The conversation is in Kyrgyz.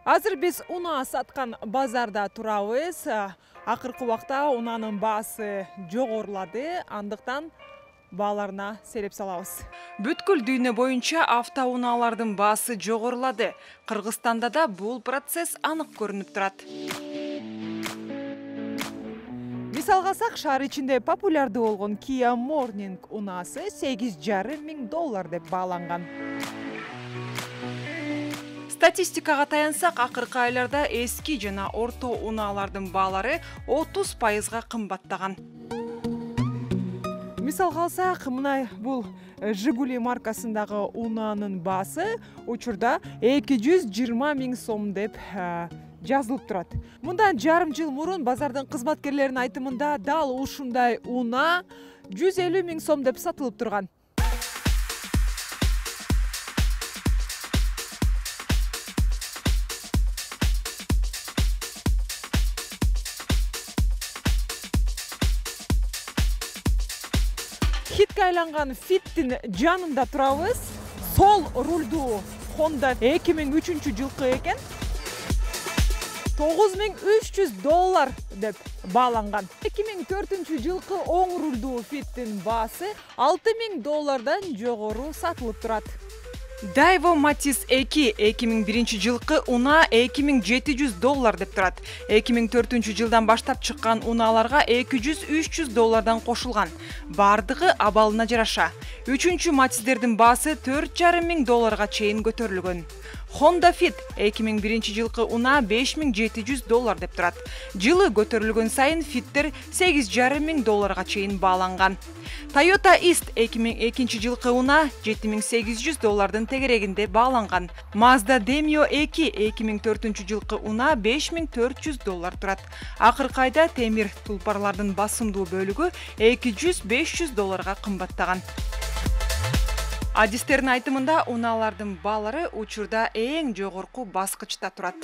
Азыр биз унаа саткан базарда турабыз. Акыркы убакта унаанын баасы жогорулады, андыктан бааларына сереп салабыз. Бүткүл дүйнө боюнча автоунаалардын баасы жогорулады. Кыргызстанда да бул процесс анык көрүнүп турат. Мисалга алсак, шаар ичинде популярдуу болгон Kia Morning унаасы $8,5 миң деп бааланган. Статистикага таянсак, акыркы айларда эски жана орто унаалардын баалары 30%га кымбаттаган. Мисалга алсак, мына бул Жигули маркасындагы унаанын баасы учурда $220 миң деп жазылып турат. Мындан жарым жыл мурун базардын кызматкерлеринин айтымында дал ушундай унаа $150 миң деп сатылып турган. Хитке айланган Фиттин жанында турабыз. Сол рулдуу Honda 2003 жылкы экен. $9,300 деп бааланган. 2004 жылкы оң рулдуу Фиттин баасы $6,000 жогору сатылып турат. Daewoo Matiz 2 2001 жылкы унаа $2,700 деп турат. 2004 жылдан баштап чыккан унааларга $200-300 кошулган. Бардыгы абалына жараша. 3-чү Матиздердин баасы $4,500 чейин көтөрүлгөн. Honda Fit 2001 жылкы унаа $5,700 деп турат. Жылы көтөрүлгөн сайын Fittер $8,500 чейин бааланган. Toyota East 2002 жылкы унаа $7,800 тегерегинде бааланган. Mazda Demio 2 2004 жылкы унаа $5,400 турат. Акыркы айда темир тулпарлардын басымдуу бөлүгү $200-500 кымбаттаган. Адистердин айтымында унаалардын баалары учурда эң жогорку баскычта турат.